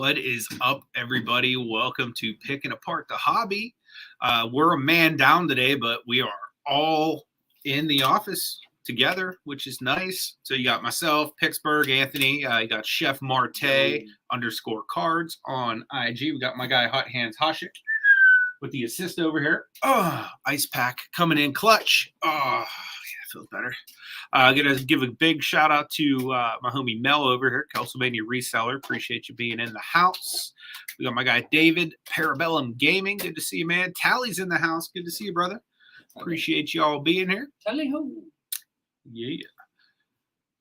What is up, everybody? Welcome to Pickin Apart the Hobby. We're a man down today, but we are all in the office together, which is nice. So you got myself, Picksburgh, Anthony. You got Chef Marte _cards on IG. We got my guy Hot Hands Hashik with the assist over here. Ice pack coming in clutch. Yeah, feels better. I'm going to give a big shout out to my homie Mel over here, Pennsylvania reseller. Appreciate you being in the house. We got my guy David, Parabellum Gaming. Good to see you, man. Tally's in the house. Good to see you, brother. Appreciate you all being here. Tally ho. Yeah.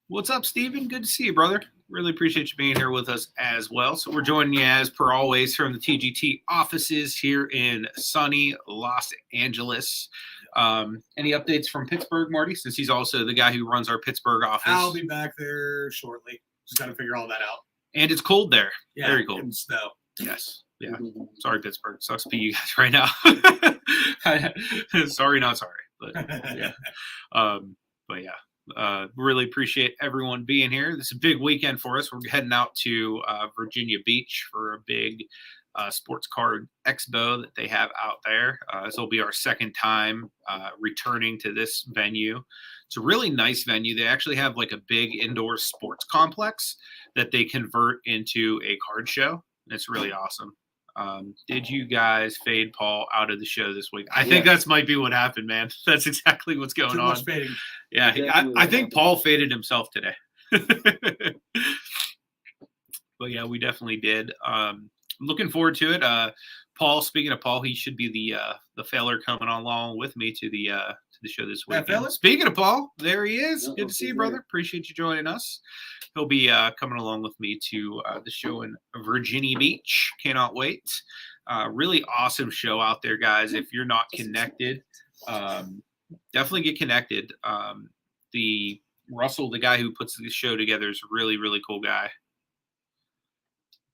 What's up, Steven? Good to see you, brother. Really appreciate you being here with us as well. So we're joining you, as per always, from the TGT offices here in sunny Los Angeles. Any updates from Pittsburgh, Marty, since he's also the guy who runs our Pittsburgh office? I'll be back there shortly. Just got to figure all that out. And it's cold there. Yeah, very cold. And snow. Yes. Yeah. Sorry, Pittsburgh. Sucks to be you guys right now. Sorry, not sorry. But yeah. Really appreciate everyone being here. This is a big weekend for us. We're heading out to Virginia Beach for a big sports card expo that they have out there. This will be our second time returning to this venue. It's a really nice venue. They actually have like a big indoor sports complex that they convert into a card show. It's really awesome. Did you guys fade Paul out of the show this week? I think that's might be what happened, man. That's exactly what's going on. Much fading. Yeah, I think Paul faded himself today. But yeah, we definitely did. Looking forward to it. Paul, speaking of Paul, he should be the failure coming along with me to the show this week. Speaking of Paul, there he is. Good to see you, brother. Appreciate you joining us. He'll be coming along with me to the show in Virginia Beach. Cannot wait. Really awesome show out there, guys. If you're not connected, definitely get connected. The Russell, the guy who puts the show together, is a really, really cool guy.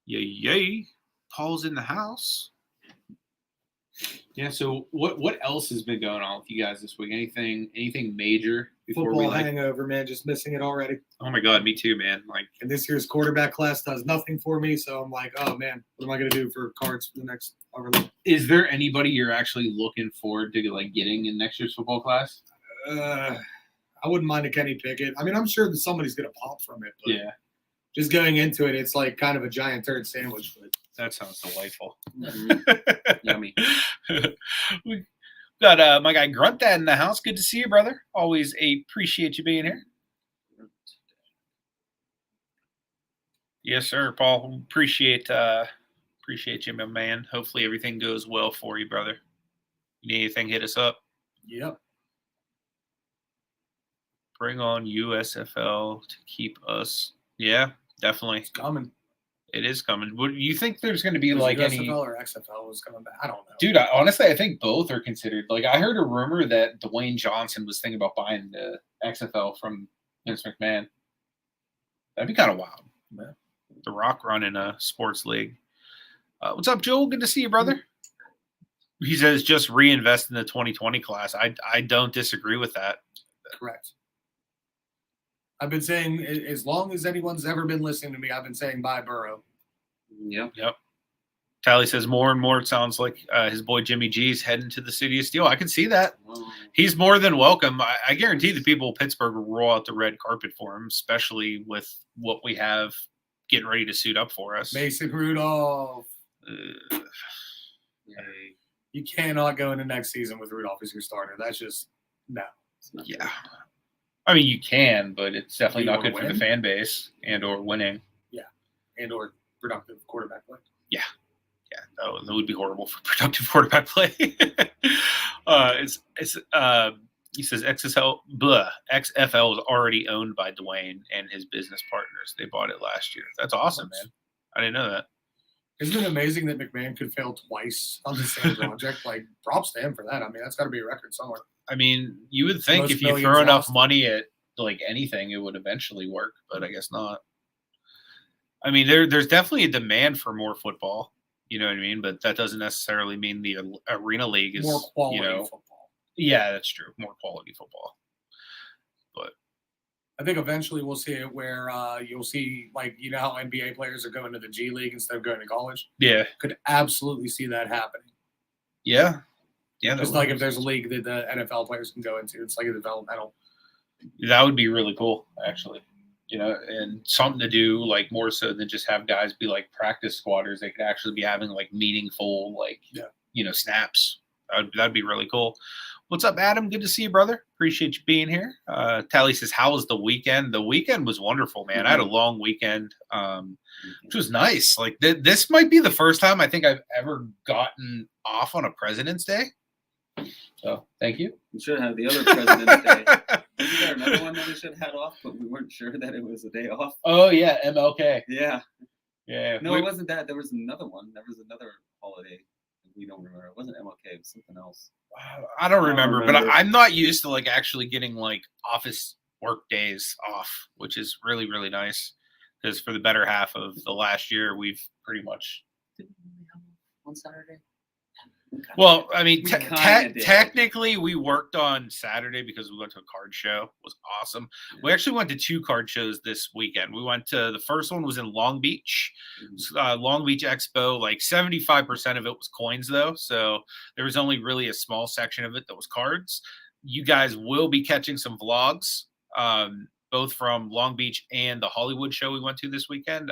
Yay. Paul's in the house. Yeah, so what else has been going on with you guys this week? Anything major before Football hangover, man. Just missing it already. Oh my God, me too, man. And this year's quarterback class does nothing for me, so I'm like, oh man, what am I gonna do for cards for the next however long? Is there anybody you're actually looking forward to getting in next year's football class? I wouldn't mind a Kenny Pickett. I mean, I'm sure that somebody's gonna pop from it, but yeah. Just going into it, it's like kind of a giant turd sandwich. But that sounds delightful. Yummy. We got my guy Grunt Dad in the house. Good to see you, brother. Always appreciate you being here. Yes, sir, Paul. Appreciate you, my man. Hopefully everything goes well for you, brother. You need anything, hit us up. Yep. Bring on USFL to keep us. Yeah, definitely. It's coming. It is coming. Would you think there's going to be USFL or XFL was coming back? I don't know. Dude, honestly, I think both are considered. I heard a rumor that Dwayne Johnson was thinking about buying the XFL from Vince McMahon. That'd be kind of wild. Yeah. The Rock running a sports league. What's up, Joel? Good to see you, brother. He says just reinvest in the 2020 class. I don't disagree with that. Correct. I've been saying, as long as anyone's ever been listening to me, I've been saying bye, Burrow. Yep. Tally says more and more it sounds like his boy Jimmy G's heading to the City of Steel. I can see that. He's more than welcome. I guarantee the people of Pittsburgh will roll out the red carpet for him, especially with what we have getting ready to suit up for us. Mason Rudolph. You cannot go into next season with Rudolph as your starter. That's just no. Yeah. I mean, you can, but it's definitely not good for the fan base or winning. Yeah, or productive quarterback play. Yeah, that would be horrible for productive quarterback play. He says XFL is already owned by Dwayne and his business partners. They bought it last year. That's awesome, man. I didn't know that. Isn't it amazing that McMahon could fail twice on the same project? Props to him for that. I mean, that's got to be a record somewhere. I mean, you would think if you throw enough money at anything, it would eventually work, but I guess not. I mean, there's definitely a demand for more football. You know what I mean? But that doesn't necessarily mean the Arena League is more quality football. Yeah, that's true. More quality football. But I think eventually we'll see it where you'll see, like, you know how NBA players are going to the G League instead of going to college? Yeah. Could absolutely see that happening. Yeah. Yeah. Just like if there's a league that the NFL players can go into. It's like a developmental. That would be really cool, actually. You know, and something to do, like, more so than just have guys be like practice squatters. They could actually be having like meaningful, like, you know, snaps. That'd be really cool. What's up, Adam? Good to see you, brother. Appreciate you being here. Tally says, how was the weekend? The weekend was wonderful, man. I had a long weekend, which was nice. Like, this might be the first time I think I've ever gotten off on a President's Day. So, thank you. We should have the other President's Day. Isn't there another one that we should have had off, but we weren't sure that it was a day off? Oh, yeah, MLK. Yeah. Yeah. No, it wasn't that. There was another one. There was another holiday. We don't remember. It wasn't MLK. It was something else. I don't remember, but I'm not used to like actually getting like office work days off, which is really, really nice. Because for the better half of the last year, we've pretty much. Didn't we have on Saturday? Well, I mean, We kinda did. technically, we worked on Saturday because we went to a card show. It was awesome. Yeah. We actually went to 2 card shows this weekend. We went to the first one was in Long Beach, Long Beach Expo. Like 75% of it was coins, though. So there was only really a small section of it that was cards. You guys will be catching some vlogs, both from Long Beach and the Hollywood show we went to this weekend.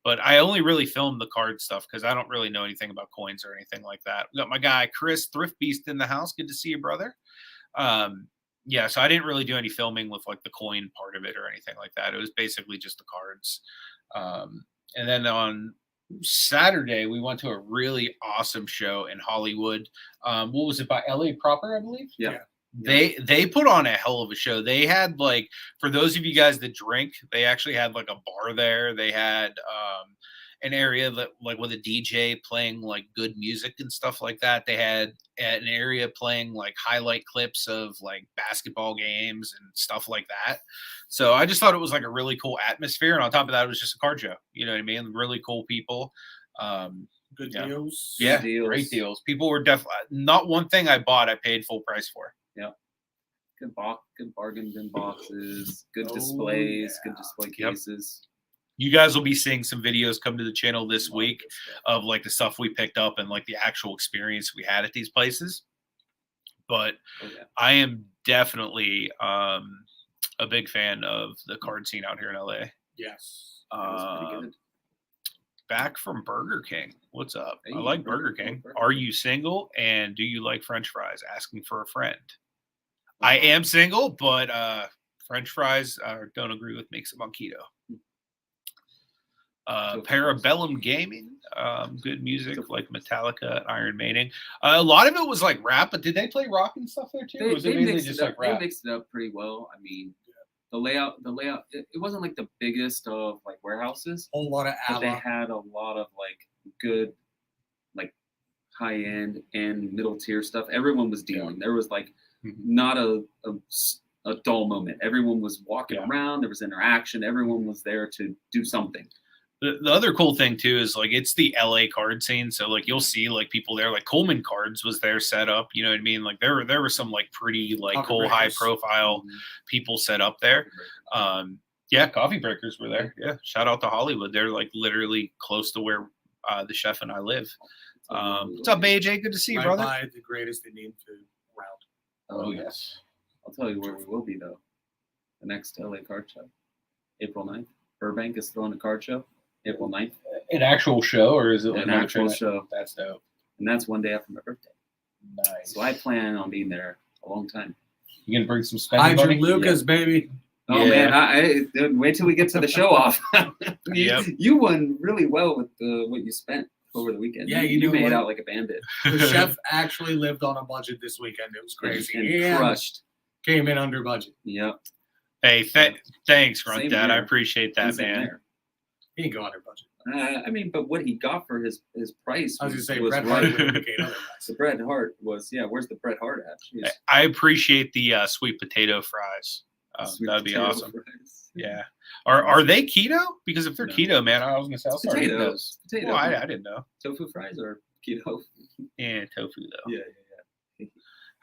But I only really filmed the card stuff because I don't really know anything about coins or anything like that. We got my guy Chris Thrift Beast in the house. Good to see you, brother. Yeah, so I didn't really do any filming with like the coin part of it or anything like that. It was basically just the cards. And then on Saturday, we went to a really awesome show in Hollywood. What was it, by LA Proper, I believe? Yeah. They put on a hell of a show. They had, like, for those of you guys that drink, they actually had like a bar there. They had an area that like with a DJ playing like good music and stuff like that. They had an area playing like highlight clips of like basketball games and stuff like that. So I just thought it was like a really cool atmosphere. And on top of that, it was just a card show. You know what I mean? Really cool people. Good deals. Yeah, Deals. great deals. People were definitely not one thing I bought, I paid full price for. Yeah. Good bargain bin boxes, good displays, good display cases. You guys will be seeing some videos come to the channel this week of like the stuff we picked up and like the actual experience we had at these places. But I am definitely a big fan of the card scene out here in LA. Yes. Pretty good. Back from Burger King. What's up? Hey, I like Burger King. Are you single and do you like French fries? Asking for a friend. I am single, but French fries don't agree with makes them on keto. Parabellum Gaming, good music like Metallica, Iron Maiden. A lot of it was like rap, but did they play rock and stuff there too? Or was it mainly just like rap? They mixed it up pretty well. I mean, the layout, it wasn't like the biggest of like warehouses. Whole lot of but they had a lot of like good, like high end and middle tier stuff. Everyone was dealing. There was like not a dull moment. Everyone was walking around. There was interaction. Everyone was there to do something. The other cool thing too is like it's the LA card scene, so like you'll see like people there. Like Coleman Cards was there set up. You know what I mean? Like there were some like pretty like cool high profile people set up there. Yeah, Coffee Breakers were there. Yeah, shout out to Hollywood. They're like literally close to where the chef and I live. What's up, AJ? Good to see you, brother. By the greatest Indian food around. Oh yes. I'll tell you where we will be though. The next LA card show, April 9th. Burbank is throwing a card show. April 9th. An actual show, or is it an actual show? That's dope. And that's one day after my birthday. Nice. So I plan on being there a long time. You gonna bring some spending money? Lucas, baby. Oh man, I wait till we get to the show off. You won really well with what you spent over the weekend. Yeah, you made out like a bandit. The chef actually lived on a budget this weekend. It was crazy. And crushed. Came in under budget. Yep. Hey, thanks, Grunt Dad. I appreciate that, man. He didn't go under budget. I mean, but what he got for his price I was going to say, was Bret right. Hart would indicate otherwise. The Bret Hart was, where's the Bret Hart at? Jeez. I appreciate the sweet potato fries. That'd be awesome. Fries. Yeah. Are they keto? Because if they're No. keto, man, I was going to say, I'll start eating those. Potato. Well, I didn't know. Tofu fries or keto? Yeah, tofu, though. Yeah.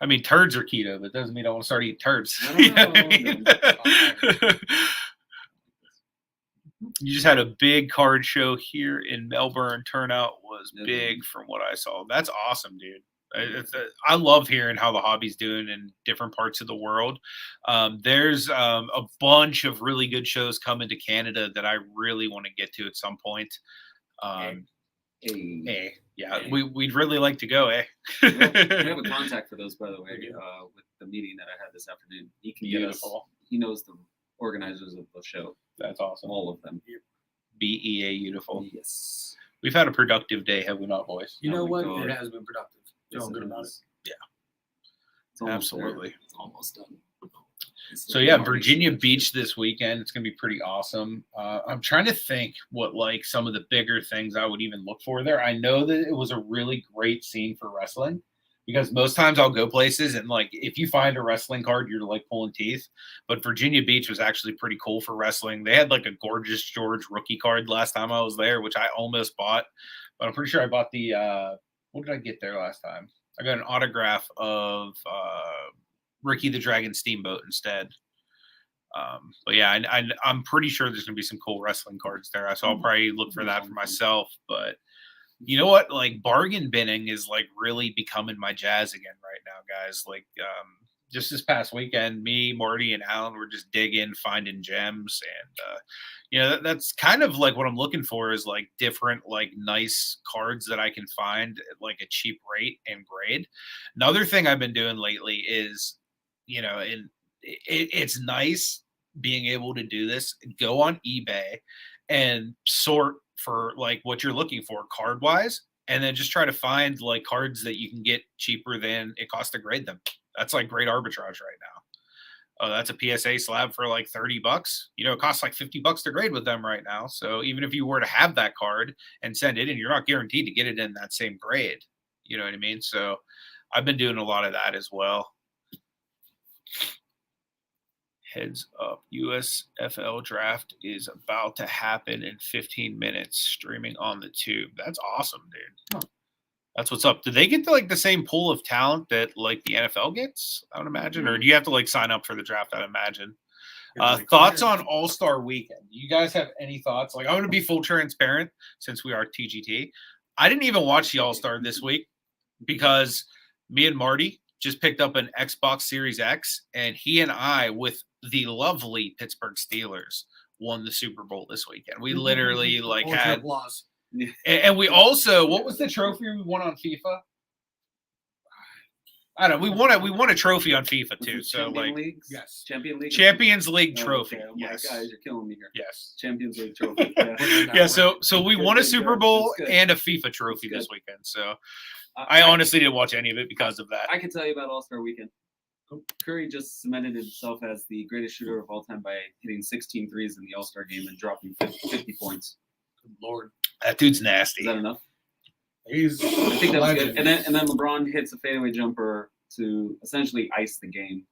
I mean, turds are keto, but doesn't mean I want to start eating turds. I You know don't what I mean? You just had a big card show here in Melbourne. Turnout was big from what I saw. That's awesome, dude. I love hearing how the hobby's doing in different parts of the world. There's a bunch of really good shows coming to Canada that I really want to get to at some point. Yeah, we'd really like to go, Well, we have a contact for those, by the way, with the meeting that I had this afternoon. He can get us. He knows the organizers of the show. That's awesome. All of them. BEA beautiful. Yes. We've had a productive day, have we not, boys? You know what? God. It has been productive. Feel good about it. Yeah. It's almost Absolutely. there. It's almost done. So yeah, Virginia Beach this weekend. It's gonna be pretty awesome. I'm trying to think what like some of the bigger things I would even look for there. I know that it was a really great scene for wrestling because most times I'll go places and like if you find a wrestling card, you're like pulling teeth. But Virginia Beach was actually pretty cool for wrestling. They had like a Gorgeous George rookie card last time I was there, which I almost bought, but I'm pretty sure I bought the what did I get there last time? I got an autograph of Ricky the Dragon Steamboat instead. But yeah, I'm pretty sure there's gonna be some cool wrestling cards there. So I'll probably look for that for myself. But you know what? Like bargain binning is like really becoming my jazz again right now, guys. Like just this past weekend, me, Marty, and Alan were just digging, finding gems, and you know that's kind of like what I'm looking for is like different like nice cards that I can find at like a cheap rate and grade. Another thing I've been doing lately is, you know, it's nice being able to do this. Go on eBay and sort for like what you're looking for card wise, and then just try to find like cards that you can get cheaper than it costs to grade them. That's like great arbitrage right now. Oh, that's a PSA slab for like $30. You know, it costs like $50 to grade with them right now. So even if you were to have that card and send it in, you're not guaranteed to get it in that same grade. You know what I mean? So I've been doing a lot of that as well. Heads up, Usfl Draft is about to happen in 15 minutes, streaming on the tube. That's awesome, dude. Huh. That's what's up. Do they get like the same pool of talent that like the NFL gets? I would imagine, or do you have to like sign up for the draft? I'd imagine. Thoughts on All-Star Weekend? Do you guys have any thoughts? Like, I'm going to be full transparent since we are TGT. I didn't even watch the All-Star this week because me and Marty just picked up an Xbox Series X, and he and I, with the lovely Pittsburgh Steelers, won the Super Bowl this weekend. We literally like had, and we also, what was the trophy we won on FIFA? I don't know. We won a trophy on FIFA too. So like, Leagues? Yes, Champions League trophy. Okay. Yes, guys, you're killing me here. Yes, Champions League trophy. Yeah. So we won a Super Bowl and a FIFA trophy this weekend. So I honestly didn't watch any of it because of that. I can tell you about All-Star Weekend. Curry just cemented himself as the greatest shooter of all time by hitting 16 threes in the All-Star game and dropping 50 points. Good Lord, that dude's nasty. Is that enough? I think that was good. And then LeBron hits a fadeaway jumper to essentially ice the game.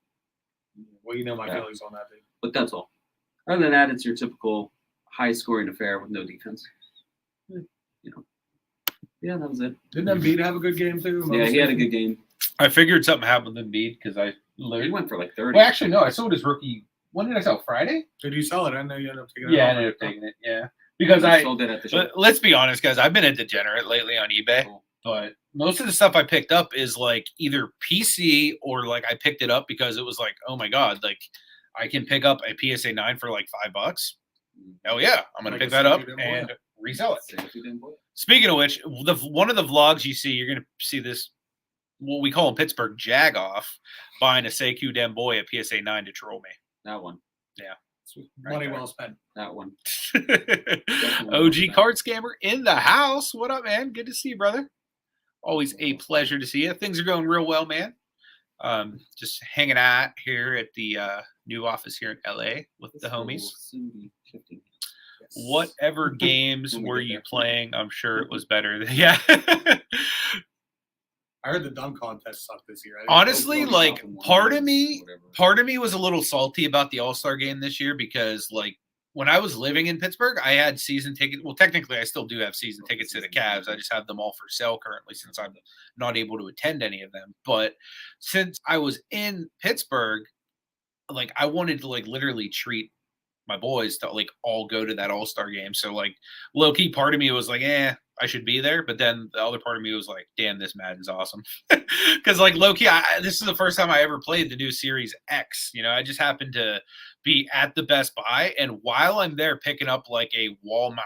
Well, you know my feelings on that, dude. But that's all. Other than that, it's your typical high-scoring affair with no defense. You know. Yeah, that was it. Didn't Embiid have a good game too? Yeah, he had a good game. I figured something happened with Embiid because He went for like 30. Well, actually, no. I sold his rookie. When did I sell? Friday? Did you sell it? I know you ended up taking it. Yeah, I ended up taking it. Yeah, because I sold it at the show. Let's be honest, guys. I've been a degenerate lately on eBay, but most of the stuff I picked up is like either PC or like I picked it up because it was like, oh my god, like I can pick up a PSA 9 for like $5. Oh yeah, I'm gonna pick that up and resell it. Speaking of which, one of the vlogs you see, you're gonna see this. What we call in Pittsburgh, jag off, buying a Sekou Demboy at PSA 9 to troll me. That one. Yeah. Money well spent. That one. OG card scammer in the house. What up, man? Good to see you, brother. Always a pleasure to see you. Things are going real well, man. Just hanging out here at the new office here in LA with the homies. Whatever games were you playing? I'm sure it was better. Yeah. I heard the dunk contest sucked this year. Honestly, like part of me was a little salty about the All-Star game this year because like when I was living in Pittsburgh, I had season tickets. Well, technically, I still do have season tickets to the Cavs. I just have them all for sale currently since I'm not able to attend any of them. But since I was in Pittsburgh, like I wanted to like literally treat my boys to like all go to that All-Star game. So like low key part of me was like, I should be there. But then the other part of me was like, damn, this Madden's awesome. Cause like low key, this is the first time I ever played the new Series X. You know, I just happened to be at the Best Buy. And while I'm there picking up like a wall mount,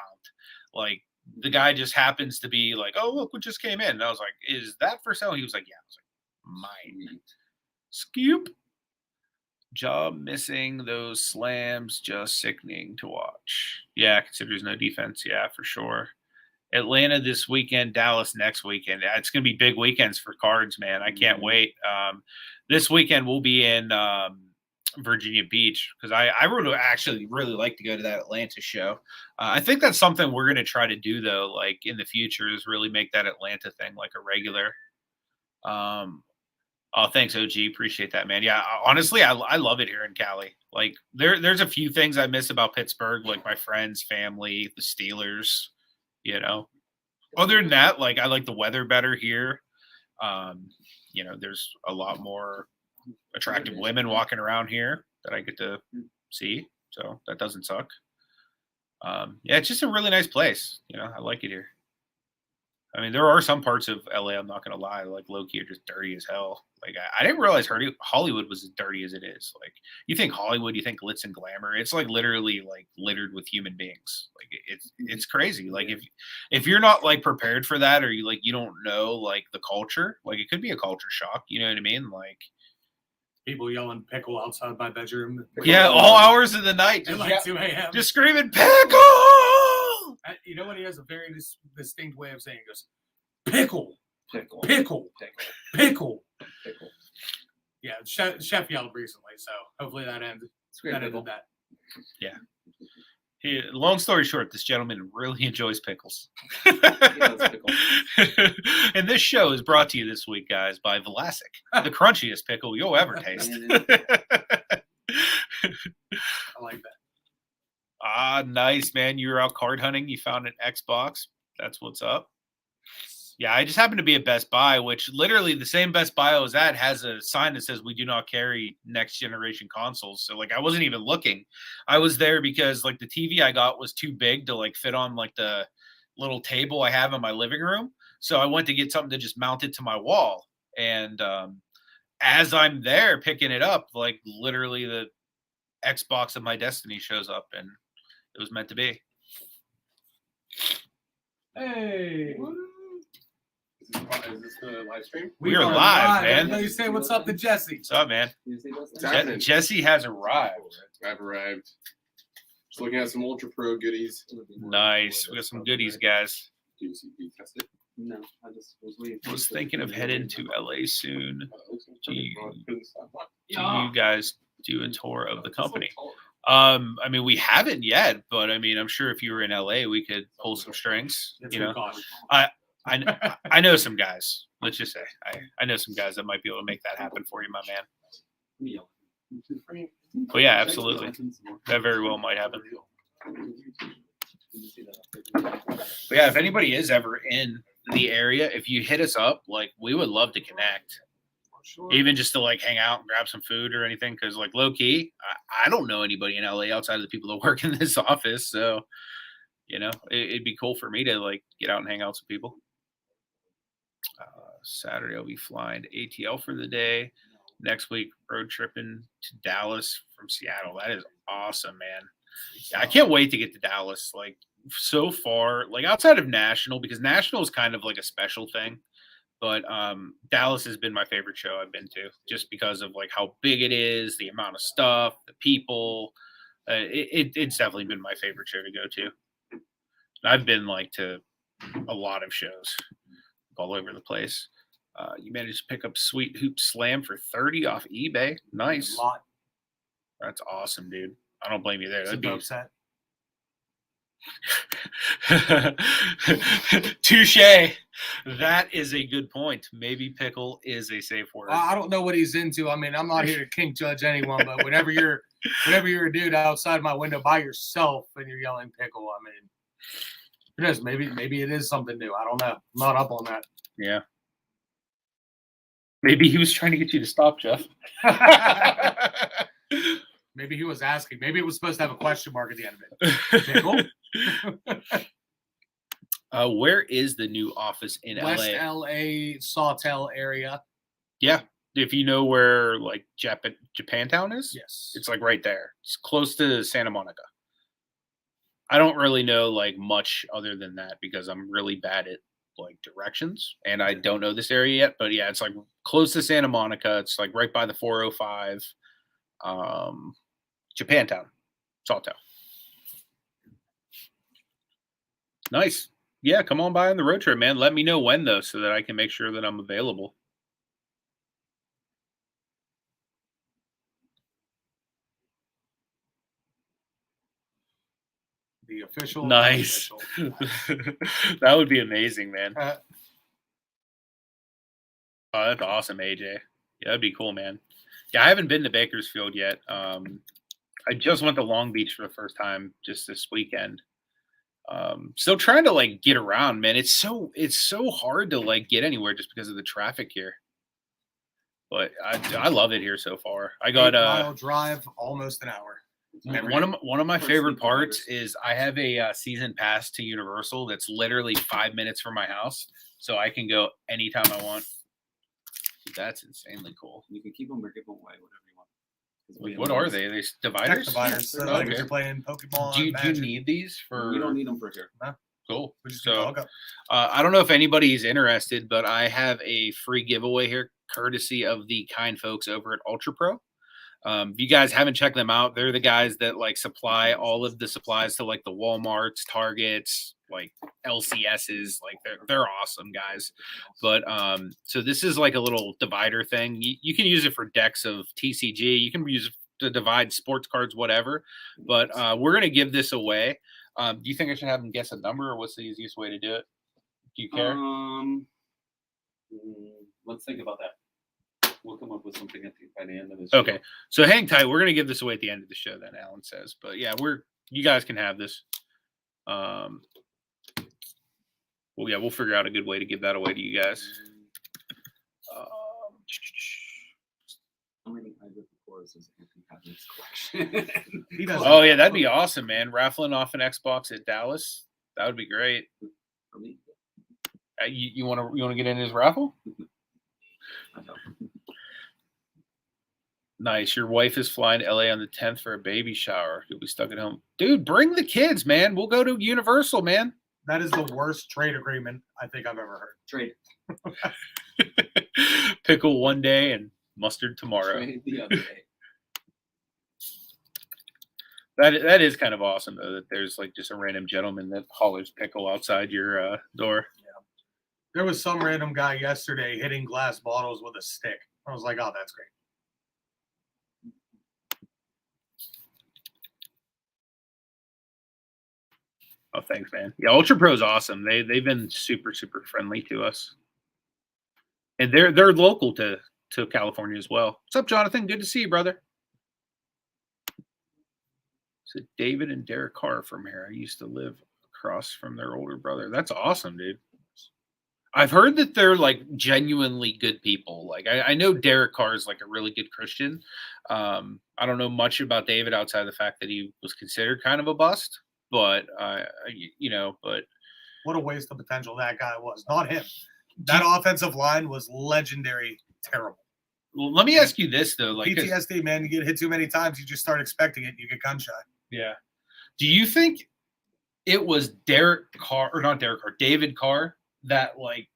like the guy just happens to be like, oh, look what just came in. And I was like, is that for sale? He was like, yeah. I was like, mine. Scoop. Job missing those slams, just sickening to watch. Yeah, considers no defense. Yeah, for sure. Atlanta this weekend, Dallas next weekend. It's going to be big weekends for Cards, man. I can't wait. This weekend we'll be in Virginia Beach because I would actually really like to go to that Atlanta show. I think that's something we're going to try to do though, like in the future, is really make that Atlanta thing like a regular. Oh, thanks, OG. Appreciate that, man. Yeah, honestly, I love it here in Cali. Like, there's a few things I miss about Pittsburgh, like my friends, family, the Steelers. You know, other than that, like I like the weather better here. You know, there's a lot more attractive women walking around here that I get to see, so that doesn't suck. Yeah, it's just a really nice place. You know, I like it here. I mean, there are some parts of LA, I'm not going to lie, like low-key are just dirty as hell. Like, I didn't realize Hollywood was as dirty as it is. Like, you think Hollywood, you think glitz and glamour. It's like literally like littered with human beings. Like, it's crazy. Like, if you're not like prepared for that, or you don't know like the culture, like it could be a culture shock. You know what I mean? Like people yelling pickle outside my bedroom. Yeah, all hours of the night, At like 2 a.m. just screaming pickle. You know what? He has a very distinct way of saying it. He goes, pickle, Pickle. pickle, Pickle. pickle. Pickle. Yeah, Chef yelled recently, so hopefully that ended. It's great. That Pickle. ended that. Yeah. Long story short, this gentleman really enjoys pickles. Pickle. And this show is brought to you this week, guys, by Vlasic, the crunchiest pickle you'll ever taste. I like that. Ah, nice, man. You were out card hunting. You found an Xbox. That's what's up. Yeah, I just happened to be at Best Buy, which literally the same Best Buy I was at has a sign that says we do not carry next generation consoles. So like I wasn't even looking. I was there because like the TV I got was too big to like fit on like the little table I have in my living room. So I went to get something to just mount it to my wall. And as I'm there picking it up, like literally the Xbox of my destiny shows up, and it was meant to be. Hey. Is this the live stream? We are live, man. Everybody say what's up to Jesse. What's up, man? happening? Jesse has arrived. I've arrived. Just looking at some Ultra Pro goodies. Nice. We got some goodies, guys. Do you test it? No, I just was waiting. Was thinking of heading to LA soon. Do you Yeah. guys do a tour of the company? I mean, we haven't yet, but I mean, I'm sure if you were in LA, we could pull some strings. You know, I know some guys. Let's just say I know some guys that might be able to make that happen for you, my man. But yeah, absolutely, that very well might happen. But yeah, if anybody is ever in the area, if you hit us up, like we would love to connect. Even just to like hang out and grab some food or anything, because like low key, I don't know anybody in LA outside of the people that work in this office. So, you know, it'd be cool for me to like get out and hang out with some people. Saturday I'll be flying to ATL for the day. Next week, road tripping to Dallas from Seattle. That is awesome, man. Yeah, I can't wait to get to Dallas. Like so far, like outside of National, because National is kind of like a special thing. But Dallas has been my favorite show I've been to, just because of like how big it is, the amount of stuff, the people. It's definitely been my favorite show to go to. And I've been like to a lot of shows all over the place. You managed to pick up Sweet Hoop Slam for $30 off eBay. Nice. A lot. That's awesome, dude. I don't blame you there. It's a That'd be dope set. Touche. That is a good point. Maybe pickle is a safe word. I don't know what he's into. I mean, I'm not here to kink judge anyone, but whenever you're a dude outside my window by yourself and you're yelling pickle, I mean, it is. Maybe it is something new. I don't know. I'm not up on that. Yeah. Maybe he was trying to get you to stop, Jeff. Maybe he was asking. Maybe it was supposed to have a question mark at the end of it. Pickle? Where is the new office in West LA? LA, Sawtell area. Yeah. If you know where like Japantown is, Yes. it's like right there. It's close to Santa Monica. I don't really know like much other than that because I'm really bad at like directions and I don't know this area yet. But yeah, it's like close to Santa Monica. It's like right by the 405. Japantown, Sawtell. Nice. Yeah, come on by on the road trip, man. Let me know when though, so that I can make sure that I'm available. The official. Nice. That would be amazing, man. Oh, that's awesome, AJ. Yeah, that'd be cool, man. Yeah, I haven't been to Bakersfield yet. I just went to Long Beach for the first time just this weekend. Still trying to like get around, man. It's so hard to like get anywhere just because of the traffic here. But I love it here so far. I got 8-mile drive, almost an hour. One of my favorite parts is I have a season pass to Universal that's literally 5 minutes from my house, so I can go anytime I want. That's insanely cool. You can keep them or give them away, whatever you want. What are they? Are they dividers? Tech dividers. So like if you're playing Pokemon. Do you Magic. need these for? You don't need them for here. No. Cool. So I don't know if anybody's interested, but I have a free giveaway here, courtesy of the kind folks over at Ultra Pro. If you guys haven't checked them out, they're the guys that like supply all of the supplies to like the Walmarts, Targets, like LCSs. Like they're awesome guys. But so this is like a little divider thing. You can use it for decks of TCG. You can use it to divide sports cards, whatever. But we're gonna give this away. Do you think I should have them guess a number, or what's the easiest way to do it? Do you care? Let's think about that. We'll come up with something by the end of this. Okay, so hang tight. We're gonna give this away at the end of the show, then Alan says. But yeah, you guys can have this. Well, yeah, we'll figure out a good way to give that away to you guys. How many choruses have this collection? Oh yeah, that'd be awesome, man. Raffling off an Xbox at Dallas, that would be great. For me, you want to get in his raffle? Nice. Your wife is flying to LA on the 10th for a baby shower. You'll be stuck at home. Dude, bring the kids, man. We'll go to Universal, man. That is the worst trade agreement I think I've ever heard. Trade. Pickle one day and mustard tomorrow. Trade the other day. That is kind of awesome, though, that there's like just a random gentleman that hollers pickle outside your door. Yeah. There was some random guy yesterday hitting glass bottles with a stick. I was like, oh, that's great. Oh, thanks, man. Yeah, Ultra Pro is awesome. They've been super friendly to us, and they're local to California as well. What's up, Jonathan? Good to see you, brother. So David and Derek Carr from here. I used to live across from their older brother. That's awesome, dude. I've heard that they're like genuinely good people. Like I know Derek Carr is like a really good Christian. I don't know much about David outside of the fact that he was considered kind of a bust. But but what a waste of potential that guy was. Not him. That offensive line was legendary, terrible. Well, let me ask you this though, like PTSD, man. You get hit too many times, you just start expecting it, and you get gun shy. Yeah. Do you think it was David Carr that like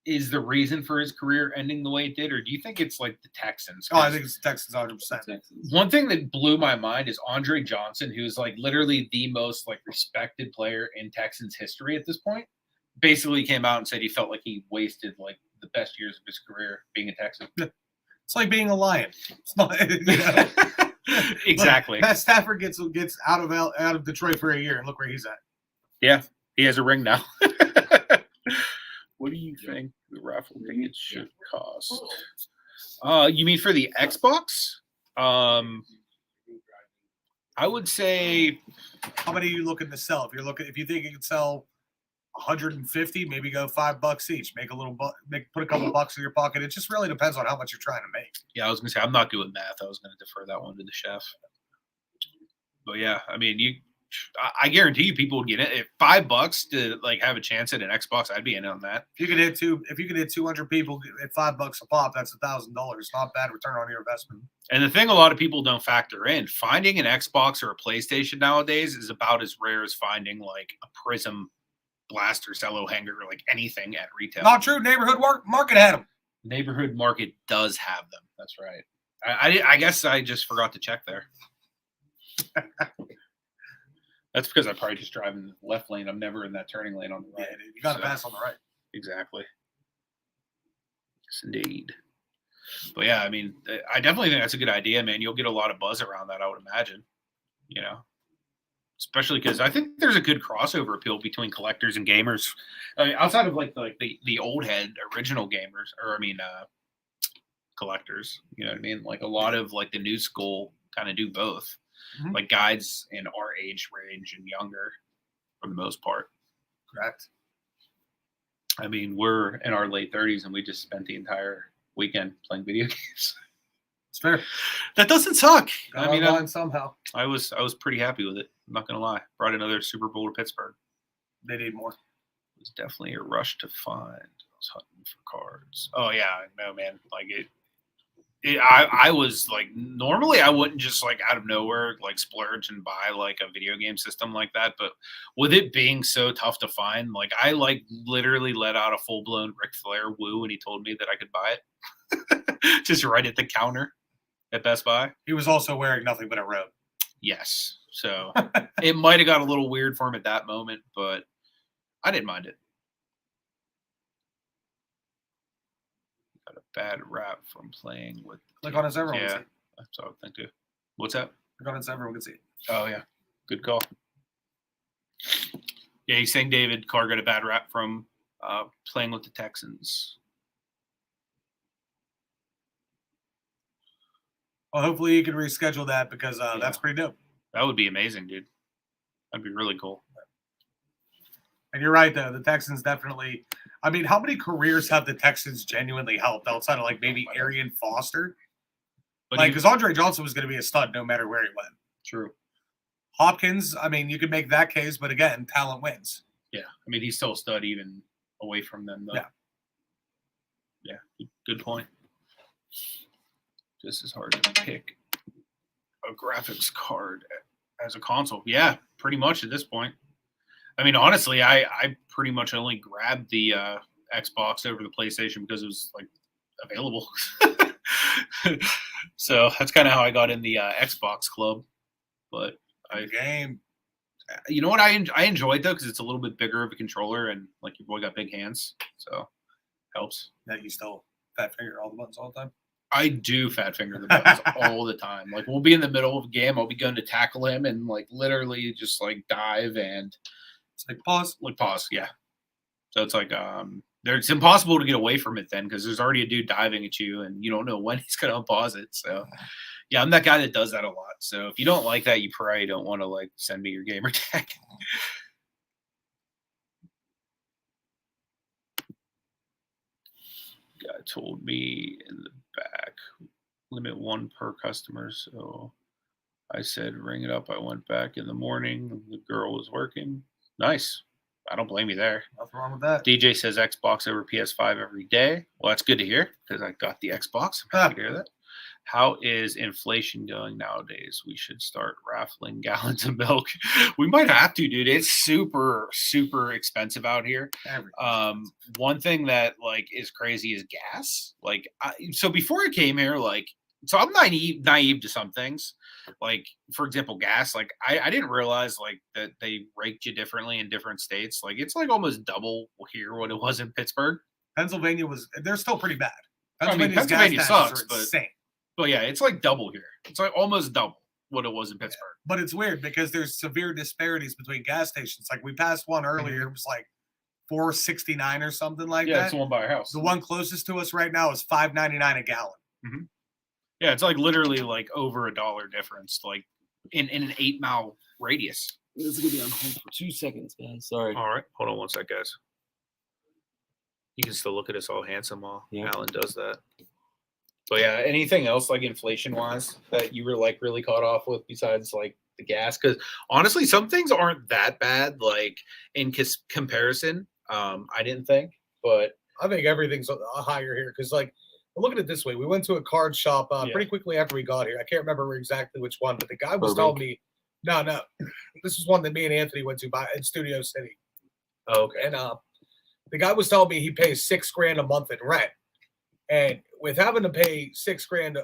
is the reason for his career ending the way it did, or do you think it's like the Texans? Oh, I think it's the Texans 100%. One thing that blew my mind is Andre Johnson, who's like literally the most like respected player in Texans history at this point, basically came out and said he felt like he wasted like the best years of his career being a Texan. It's like being a Lion. It's not, Exactly. Matt Stafford gets out of Detroit for a year, and look where he's at. Yeah, he has a ring now. What do you think the raffle tickets should cost? You mean for the Xbox? I would say, How many are you looking to sell? If you think you can sell 150, maybe go $5 each. Make a little put a couple bucks in your pocket. It just really depends on how much you're trying to make. yeah, I was gonna say I'm not good with math. I was gonna defer that one to the chef. But yeah, I mean, I guarantee you people would get it. If $5 to like have a chance at an Xbox, I'd be in on that. If you could hit 200 people at $5 a pop, that's $1,000. Not bad return on your investment. And the thing a lot of people don't factor in, finding an Xbox or a PlayStation nowadays is about as rare as finding like a Prism blaster cello hanger or like anything at retail. Not true. Neighborhood Market had them. Neighborhood Market does have them. That's right. I guess I just forgot to check there. That's because I probably just drive in the left lane. I'm never in that turning lane on the right. Yeah, dude, you got to pass on the right. Exactly. Yes, indeed. But yeah, I mean, I definitely think that's a good idea, man. You'll get a lot of buzz around that, I would imagine. You know, especially because I think there's a good crossover appeal between collectors and gamers. I mean, outside of like the old head original gamers, or I mean, collectors. You know what I mean? Like a lot of like the new school kind of do both. Mm-hmm. Like guys in our age range and younger, for the most part. Correct. I mean, we're in our late 30s and we just spent the entire weekend playing video games. It's fair. That doesn't suck. I mean, somehow I was pretty happy with it. I'm not gonna lie. Brought another Super Bowl to Pittsburgh. They need more. It was definitely a rush to find. I was hunting for cards. Oh yeah, no man. Like I was like, normally I wouldn't just like out of nowhere like splurge and buy like a video game system like that, but with it being so tough to find, like I like literally let out a full blown Ric Flair woo when he told me that I could buy it, just right at the counter at Best Buy. He was also wearing nothing but a robe. Yes, so it might have got a little weird for him at that moment, but I didn't mind it. Got a bad rap from playing with. Click on it, everyone can see it. That's what I would think too. What's that? Click on it, everyone can see it. Oh yeah, good call. Yeah, he's saying David Carr got a bad rap from playing with the Texans. Well, hopefully you can reschedule that because that's pretty dope. That would be amazing, dude. That'd be really cool. And you're right, though. The Texans definitely. I mean, how many careers have the Texans genuinely helped outside of like maybe Arian Foster? But like, because Andre Johnson was going to be a stud no matter where he went. True. Hopkins, I mean, you could make that case, but again, talent wins. Yeah, I mean, he's still a stud even away from them, though. Yeah, good point. Just as hard to pick a graphics card as a console. Yeah, pretty much at this point. I mean, honestly, I pretty much only grabbed the Xbox over the PlayStation because it was like available. So that's kind of how I got in the Xbox club. But you know what I enjoyed though, because it's a little bit bigger of a controller and like your boy got big hands, so helps. That you still fat finger all the buttons all the time. I do fat finger the buttons all the time. Like we'll be in the middle of a game, I'll be going to tackle him and like literally just like dive and it's like pause. Yeah. So it's like it's impossible to get away from it then because there's already a dude diving at you and you don't know when he's gonna unpause it. So yeah, I'm that guy that does that a lot. So if you don't like that, you probably don't want to like send me your gamer tag. Guy told me in the back, limit one per customer. So I said, ring it up. I went back in the morning. The girl was working. Nice. I don't blame you there. Nothing wrong with that. DJ says Xbox over PS5 every day. Well, that's good to hear because I got the Xbox. I'm happy to hear that. How is inflation going nowadays? We should start raffling gallons of milk. We might have to, dude. It's super, super expensive out here. One thing that like is crazy is gas. Like, so before I came here, like, so I'm naive to some things. Like, for example, gas. Like, I didn't realize like that they raked you differently in different states. Like, it's like almost double here what it was in Pittsburgh. Pennsylvania they're still pretty bad. Pennsylvania sucks, but insane. But yeah, it's like double here. It's like almost double. what it was in Pittsburgh. But it's weird because there's severe disparities between gas stations. Like we passed one earlier, it was like $4.69 or something like Yeah, that. it's the one by our house. The one closest to us right now is $5.99 a gallon. Mm-hmm. Yeah, it's like literally like over $1 difference, like in an 8-mile radius. This is gonna be on hold for 2 seconds, guys. Sorry. All right, hold on one sec, guys. You can still look at us all handsome while Alan does that. But yeah, anything else like inflation wise that you were like really caught off with besides like the gas? Because honestly, some things aren't that bad, like in comparison. I didn't think, but I think everything's higher here because, like, look at it this way: we went to a card shop pretty quickly after we got here. I can't remember exactly which one, but the guy was telling me, no, this is one that me and Anthony went to in Studio City. Oh, okay. And the guy was telling me he pays $6,000 a month in rent, and with having to pay $6,000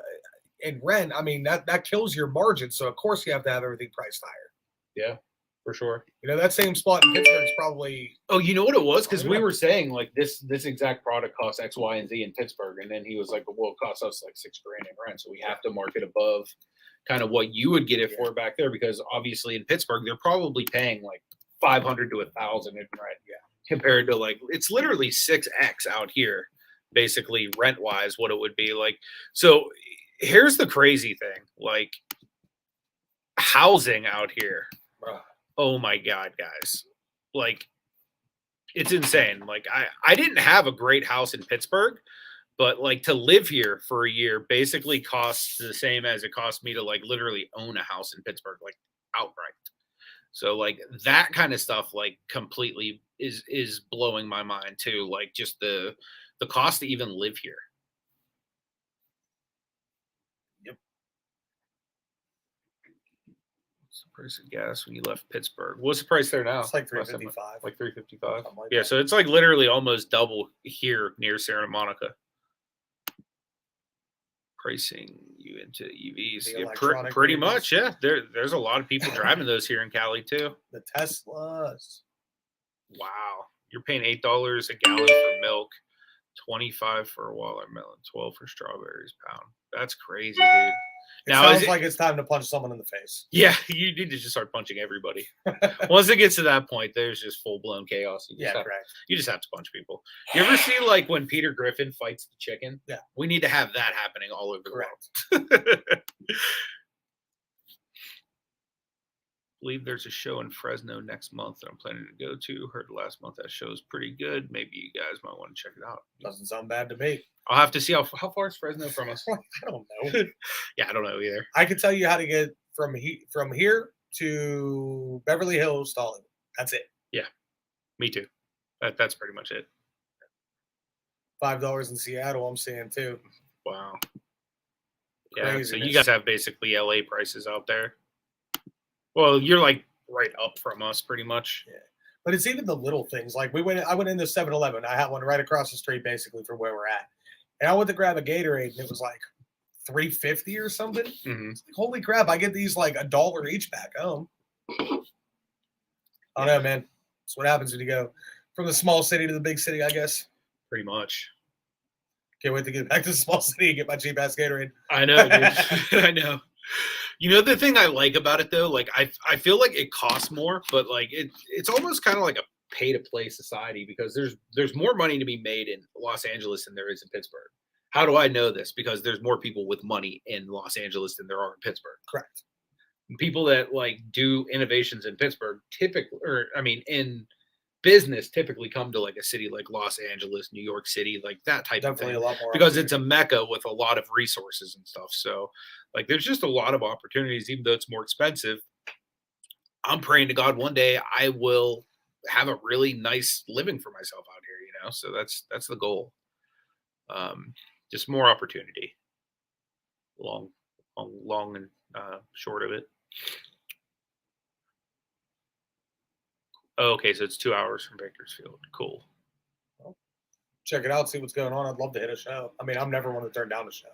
in rent, I mean that kills your margin. So of course you have to have everything priced higher. Yeah, for sure. You know, that same spot in Pittsburgh is probably. Oh, you know what it was? Because we were saying like this exact product costs X, Y, and Z in Pittsburgh, and then he was like, "Well, it costs us like $6,000 in rent, so we have to mark it above kind of what you would get it for back there." Because obviously in Pittsburgh they're probably paying like $500 to $1,000 in rent. Yeah, compared to like it's literally 6x out here, basically rent wise, what it would be like. So here's the crazy thing, like housing out here. Oh my God, guys. Like, it's insane. Like, I didn't have a great house in Pittsburgh, but like to live here for a year basically costs the same as it cost me to like literally own a house in Pittsburgh, like outright. So like that kind of stuff, like completely is blowing my mind too. Like just the cost to even live here. Price of gas when you left Pittsburgh. What's the price there now? It's like $3.55. Like $3.55. Like yeah, that. so it's like literally almost double here near Santa Monica. Pricing you into EVs. Yeah, pretty much, yeah. There's a lot of people driving those here in Cali too. The Teslas. Wow. You're paying $8 a gallon for milk, $25 for a watermelon, $12 for strawberries pound. That's crazy, dude. It sounds like it's time to punch someone in the face. Yeah, you need to just start punching everybody. Once it gets to that point, there's just full-blown chaos. You just have to punch people. You ever see, like, when Peter Griffin fights the chicken? Yeah. We need to have that happening all over the world. I believe there's a show in Fresno next month that I'm planning to go to. Heard last month that show is pretty good. Maybe you guys might want to check it out. Doesn't sound bad to me. I'll have to see how far is Fresno from us. I don't know. Yeah, I don't know either. I can tell you how to get from here to Beverly Hills to Hollywood. That's it. Yeah, me too. That's pretty much it. $5 in Seattle, I'm seeing too. Wow. Yeah, so you guys have basically LA prices out there. Well, you're like right up from us pretty much. Yeah. But it's even the little things. Like I went into 7-Eleven. I had one right across the street basically from where we're at. And I went to grab a Gatorade and it was like $3.50 or something. Mm-hmm. Like, holy crap, I get these like $1 each back home. I don't know, man. That's what happens when you go from the small city to the big city, I guess. Pretty much. Can't wait to get back to the small city and get my cheap ass Gatorade. I know, dude. I know. You know the thing I like about it though, like I feel like it costs more, but like it's almost kind of like a pay to play society because there's more money to be made in Los Angeles than there is in Pittsburgh. How do I know this? Because there's more people with money in Los Angeles than there are in Pittsburgh. Correct. People that like do innovations in Pittsburgh in business typically come to like a city like Los Angeles, New York City, like that type of thing. A lot more because it's a mecca with a lot of resources and stuff. So like there's just a lot of opportunities, even though it's more expensive. I'm praying to God one day I will have a really nice living for myself out here, you know. So that's the goal. Just more opportunity. Long and short of it. Oh, okay, so it's 2 hours from Bakersfield. Cool. Well, check it out, see what's going on. I'd love to hit a show. I mean, I'm never one to turn down a show.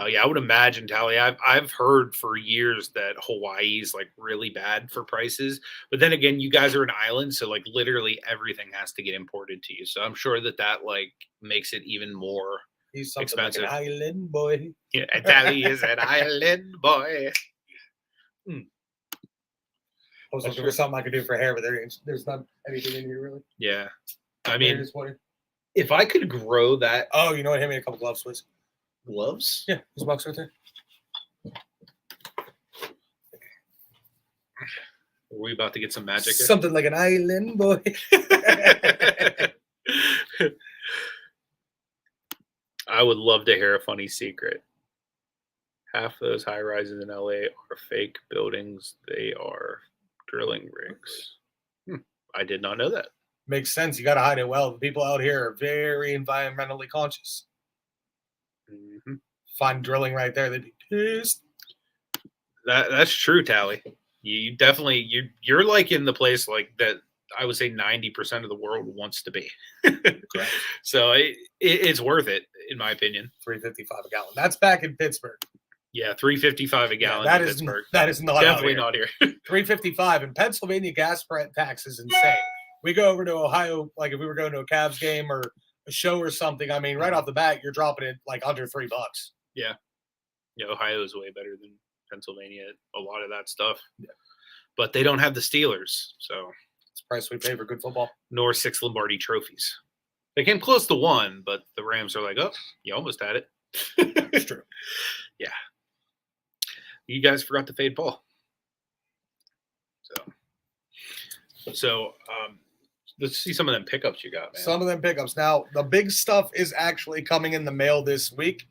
Yeah, I would imagine, Tally. I've heard for years that Hawaii's like really bad for prices, but then again, you guys are an island, so like literally everything has to get imported to you. So I'm sure that like makes it even more He's something expensive. like an island boy. Yeah, Italy is an island boy. I was looking for something I could do for hair, but there's not anything in here really. Yeah. I There it mean, is for you. if I could grow that Oh, you know what? Hand me a couple gloves, please. gloves. Yeah, this box right there. Are we about to get some magic here? Something like an island boy. I would love to hear a funny secret. Half of those high rises in LA are fake buildings. They are drilling rigs. I did not know that. Makes sense. You got to hide it well. The people out here are very environmentally conscious. Mm-hmm. Find drilling right there, they'd be pissed. That's true, Tally. You definitely you're like in the place like that. I would say 90% of the world wants to be. Correct. So it's worth it, in my opinion. $3.55 a gallon. That's back in Pittsburgh. Yeah, $3.55 a gallon that in is Pittsburgh. that is not Definitely out not here. $3.55 in Pennsylvania. Gas tax is insane. We go over to Ohio, like if we were going to a Cavs game or a show or something. I mean, right off the bat, you're dropping it like under $3. Yeah, Ohio is way better than Pennsylvania. A lot of that stuff. Yeah. But they don't have the Steelers, so It's the price we pay for good football. nor 6 Lombardi trophies. They came close to 1, but the Rams are like, oh, you almost had it. It's true. Yeah. You guys forgot to fade Paul. So let's see some of them pickups you got, man. Some of them pickups. Now, the big stuff is actually coming in the mail this week.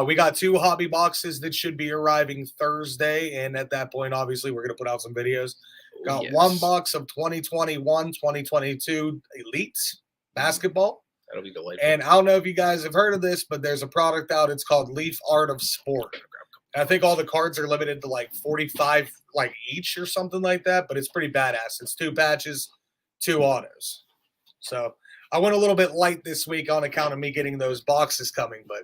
We got 2 hobby boxes that should be arriving Thursday. And at that point, obviously, we're going to put out some videos. Got 1 box of 2021, 2022 Elite basketball. That'll be delightful. And I don't know if you guys have heard of this, but there's a product out. It's called Leaf Art of Sport. And I think all the cards are limited to like 45 like each or something like that, but it's pretty badass. It's 2 patches, 2 autos. So I went a little bit light this week on account of me getting those boxes coming, but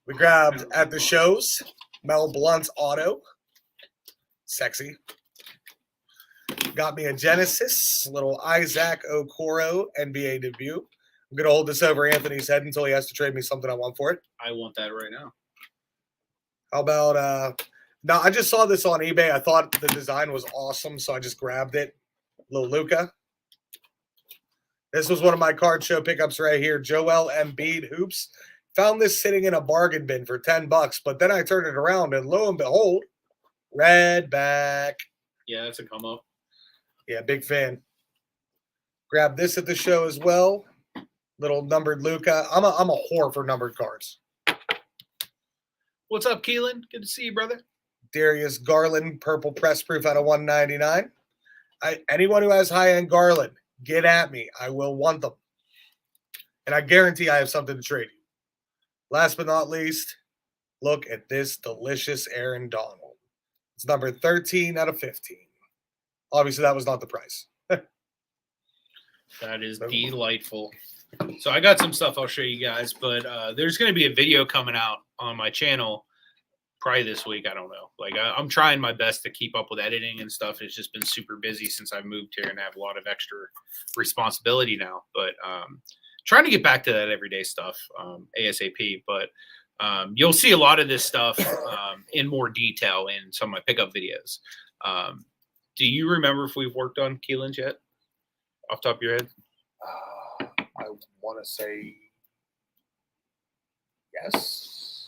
we grabbed at the shows Mel Blunt's auto. Sexy. Got me a Genesis, little Isaac Okoro NBA debut. I'm going to hold this over Anthony's head until he has to trade me something I want for it. I want that right now. How about now I just saw this on eBay. I thought the design was awesome, so I just grabbed it. Little Luca. This was one of my card show pickups right here. Joel Embiid hoops. Found this sitting in a bargain bin for $10, but then I turned it around and lo and behold, red back. Yeah, that's a come up. Yeah, big fan. Grab this at the show as well. Little numbered Luca. I'm a whore for numbered cards. What's up, Keelan? Good to see you, brother. Darius Garland, purple press proof out of 199. Anyone who has high-end Garland, get at me. I will want them. And I guarantee I have something to trade you. Last but not least, look at this delicious Aaron Donald. It's number 13 out of 15. Obviously, that was not the price. That is delightful. So I got some stuff I'll show you guys, but there's going to be a video coming out on my channel probably this week. I don't know. Like I'm trying my best to keep up with editing and stuff. It's just been super busy since I moved here and have a lot of extra responsibility now. But trying to get back to that everyday stuff ASAP. But you'll see a lot of this stuff in more detail in some of my pickup videos. Do you remember if we've worked on Keelan's yet? Off the top of your head? I want to say yes.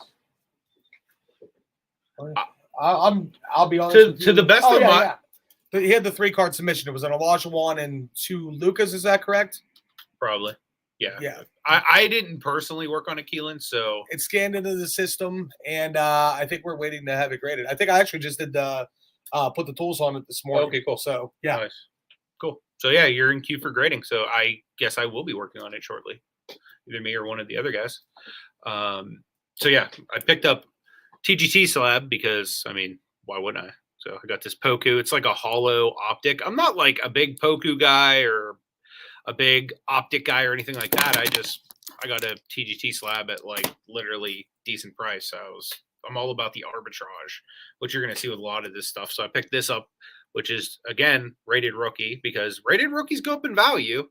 I'll be honest. To the best of my. Yeah. He had the 3-card submission. It was an Olajuwon and 2 Lucas. Is that correct? Probably. Yeah. Yeah. I didn't personally work on a Keelan, so it's scanned into the system, and I think we're waiting to have it graded. I think I actually just did put the tools on it this morning. Okay, cool. So yeah, nice. Cool. So yeah, you're in queue for grading. So I guess I will be working on it shortly, either me or one of the other guys. So yeah, I picked up TGT slab because I mean, why wouldn't I? So I got this Poku. It's like a hollow optic. I'm not like a big Poku guy or a big optic guy or anything like that. I got a TGT slab at like literally decent price. I'm all about the arbitrage, which you're going to see with a lot of this stuff. So I picked this up, which is again rated rookie because rated rookies go up in value.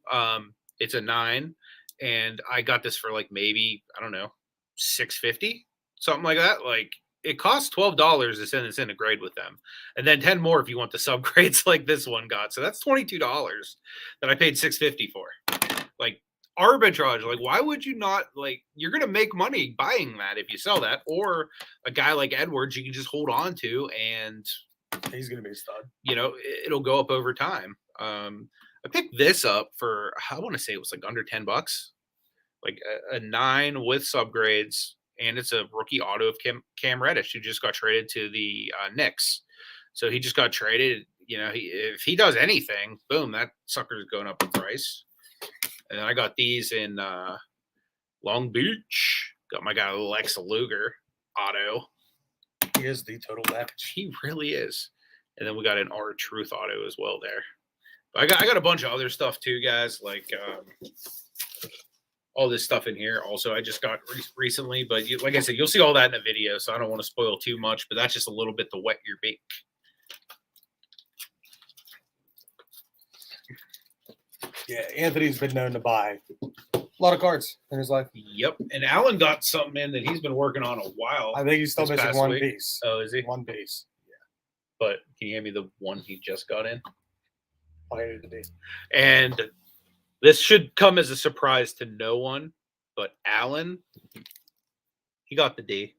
It's a 9, and I got this for like maybe I don't know $6.50, something like that. Like it costs $12 to send this in a grade with them, and then 10 more if you want the subgrades like this one got. So that's $22 that I paid $6.50 for. Like arbitrage. Like why would you not, like, you're gonna make money buying that if you sell that, or a guy like Edwards you can just hold on to, and He's gonna be a stud. you know it'll go up over time. I picked this up for, I want to say it was like under $10, like a 9 with subgrades, and it's a rookie auto of Cam Reddish, who just got traded to the Knicks. So he just got traded. You know, if he does anything, boom, that sucker's going up in price. And then I got these in Long Beach. Got my guy Lex Luger auto. He is the total package. He really is. And then we got an R-Truth auto as well there. But I got a bunch of other stuff too, guys. Like all this stuff in here. Also, I just got recently. But like I said, you'll see all that in the video, so I don't want to spoil too much. But that's just a little bit to wet your beak. Yeah, Anthony's been known to buy a lot of cards in his life. Yep. And Alan got something in that he's been working on a while. I think he's still This missing past one week. piece. Oh, is he? One piece. But can you hand me the one he just got in? I needed to be. And this should come as a surprise to no one, but Alan, he got the D.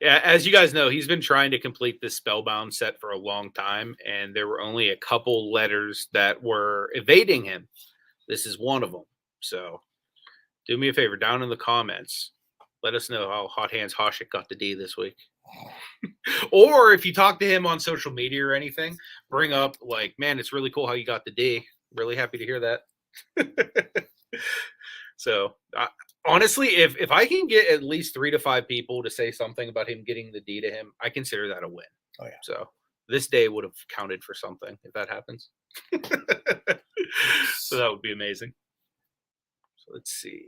Yeah, as you guys know, he's been trying to complete this Spellbound set for a long time, and there were only a couple letters that were evading him. This is one of them. So do me a favor, down in the comments, let us know how Hot Hands Hoshik got the D this week. Or if you talk to him on social media or anything, bring up like, man, it's really cool how you got the D. Really happy to hear that. So honestly, if I can get at least 3 to 5 people to say something about him getting the D to him, I consider that a win. Oh, yeah. So this day would have counted for something if that happens. So that would be amazing. So let's see.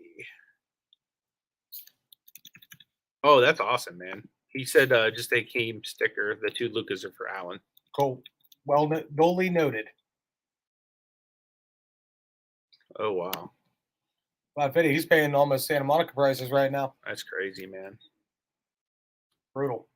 Oh, that's awesome, man. He said just a Keem sticker. The 2 Lucas are for Alan. Cool. Well, duly noted. Oh, wow. Wow, Fitty, he's paying almost Santa Monica prices right now. That's crazy, man. Brutal.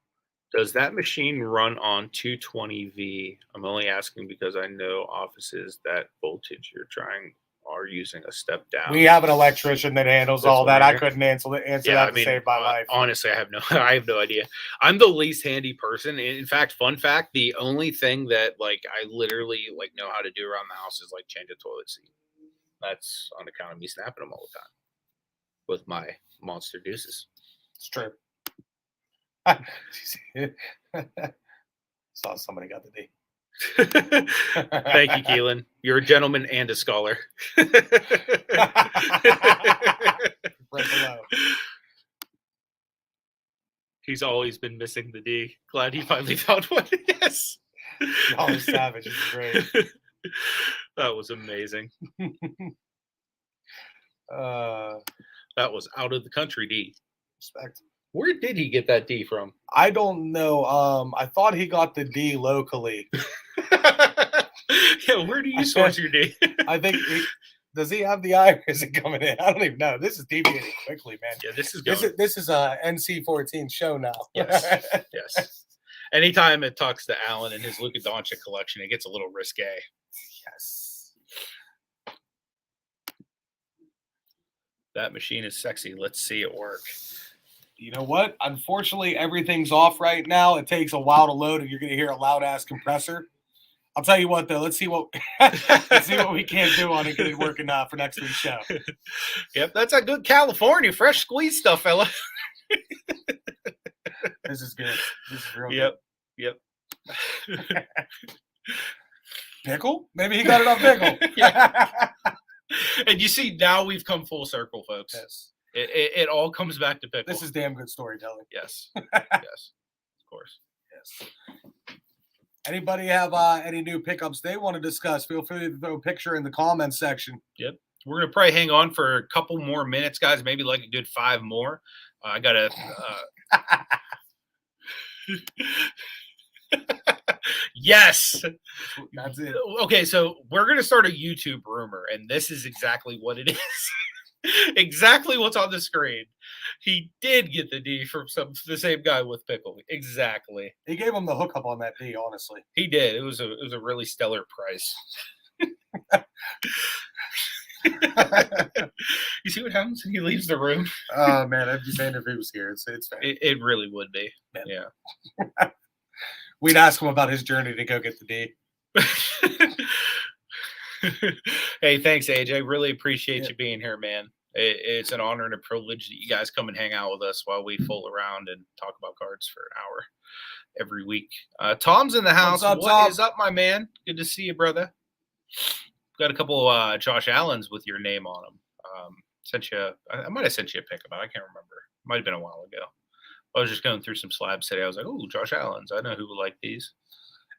Does that machine run on 220V? I'm only asking because I know offices that voltage you're trying are using a step down. We have an electrician that handles This all one that. I here? couldn't answer that to save my life. Honestly, I have no idea. I'm the least handy person. In fact, fun fact, the only thing that like I literally like know how to do around the house is like change a toilet seat. That's on account of me snapping them all the time with my monster deuces. It's true. Saw somebody got the D. Thank you, Keelan. You're a gentleman and a scholar. Right below. He's always been missing the D. Glad he finally found one. Yes. Y'all are savage. It's great. That was amazing. That was out of the country D. Respect. Where did he get that D from? I don't know. I thought he got the D locally. Yeah, where do you source your D? I think does he have the I or is it coming in? I don't even know. This is deviating quickly, man. Yeah, this is going. This is a NC-14 show now. Yes. Yes. Anytime it talks to Alan and his Luka Doncic collection, it gets a little risque. Yes. That machine is sexy. Let's see it work. You know what? Unfortunately, everything's off right now. It takes a while to load, and you're going to hear a loud ass compressor. I'll tell you what, though. Let's see what we can do on it. Get it working for next week's show. Yep, that's a good California fresh squeeze stuff, fella. This is good. This is real Yep. good. Yep. Pickle? Maybe he got it on Pickle. Yeah. And you see, now we've come full circle, folks. Yes. It all comes back to Pickle. This is damn good storytelling. Yes. Yes. Of course. Yes. Anybody have any new pickups they want to discuss? Feel free to throw a picture in the comments section. Yep. We're going to probably hang on for a couple more minutes, guys. Maybe like a good 5 more. I got to... Yes. That's it. Okay, so we're going to start a YouTube rumor, and this is exactly what it is. Exactly what's on the screen. He did get the D from the same guy with Pickle. Exactly. He gave him the hookup on that D, honestly. He did. It was a really stellar price. You see what happens when he leaves the room? Oh man, I'd be saying if he was here, it's fair. It really would be. Man. Yeah. We'd ask him about his journey to go get the D. Hey, thanks, AJ. Really appreciate you being here, man. It's an honor and a privilege that you guys come and hang out with us while we fool around and talk about cards for an hour every week. Tom's in the house. What is up, my man? Good to see you, brother. Got a couple Josh Allens with your name on them. Sent you. I might have sent you a pick about. I can't remember. Might have been a while ago. I was just going through some slabs today. I was like, "Oh, Josh Allens. I know who would like these."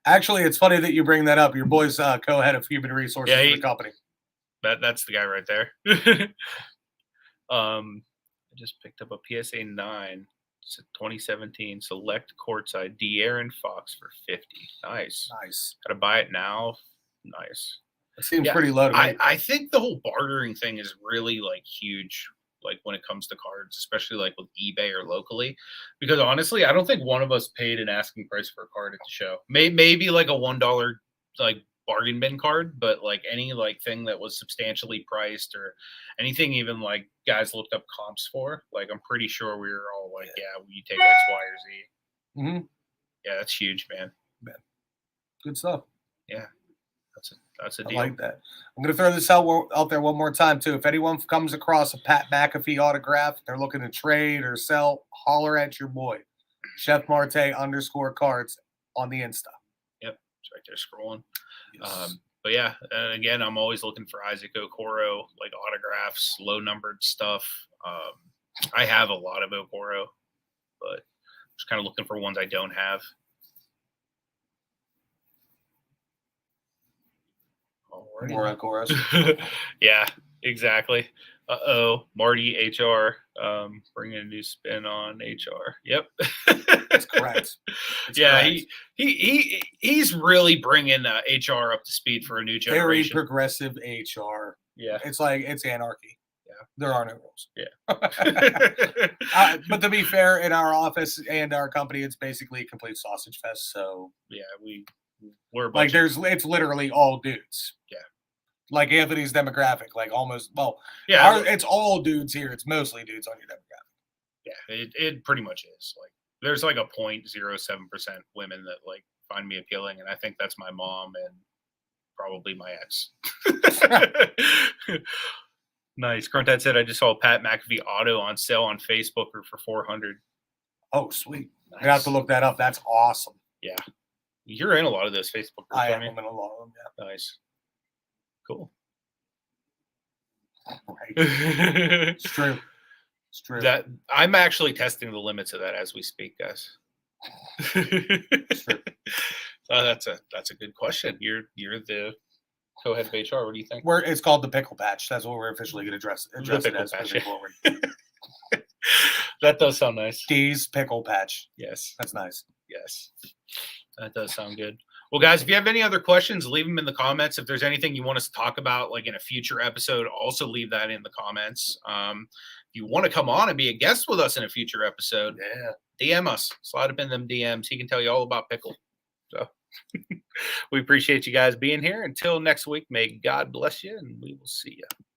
Actually, it's funny that you bring that up. Your boy's co-head of human resources for the company. That's the guy right there. I just picked up a PSA 9. It's a 2017 select courtside De'Aaron Fox for 50. Nice. Gotta buy it now. Nice. It seems pretty low to me. I think the whole bartering thing is really like huge, like when it comes to cards, especially like with eBay or locally, because honestly, I don't think one of us paid an asking price for a card at the show. Maybe like a $1 like bargain bin card, but like any like thing that was substantially priced or anything even like guys looked up comps for, like I'm pretty sure we were all like, yeah, we take X, Y, or Z. Mm-hmm. Yeah, that's huge, man. Good stuff. Yeah. That's a deal. I like that. I'm going to throw this out there one more time, too. If anyone comes across a Pat McAfee autograph, they're looking to trade or sell, holler at your boy. Chef Marte _cards on the Insta. Yep. It's right there scrolling. Yes. But yeah, and again, I'm always looking for Isaac Okoro, like autographs, low numbered stuff. I have a lot of Okoro, but just kind of looking for ones I don't have. More Okoros. Yeah, exactly. Marty HR bringing a new spin on HR. Yep, that's correct. He's really bringing HR up to speed for a new generation. Very progressive HR. Yeah, it's anarchy. Yeah, there are no rules. Yeah, but to be fair, in our office and our company, it's basically a complete sausage fest. So yeah, we're like it's literally all dudes. Yeah. Like Anthony's demographic, like almost, it's all dudes here. It's mostly dudes on your demographic. Yeah, it pretty much is. Like, there's like a 0.07% women that like find me appealing, and I think that's my mom and probably my ex. Nice. Crontat said, I just saw Pat McAfee auto on sale on Facebook for $400. Oh, sweet. Nice. I have to look that up. That's awesome. Yeah. You're in a lot of those Facebook groups. I am in a lot of them, yeah. Nice. Cool. Right. It's true. It's true. That I'm actually testing the limits of that as we speak, guys. It's true. That's a good question. You're the co-head of HR. What do you think? It's called the Pickle Patch. That's what we're officially going to address it as moving forward. That does sound nice. D's Pickle Patch. Yes. That's nice. Yes. That does sound good. Well, guys, if you have any other questions, leave them in the comments. If there's anything you want us to talk about, like in a future episode, also leave that in the comments. If you want to come on and be a guest with us in a future episode, DM us. Slide up in them DMs. He can tell you all about pickle. So we appreciate you guys being here. Until next week, may God bless you, and we will see you.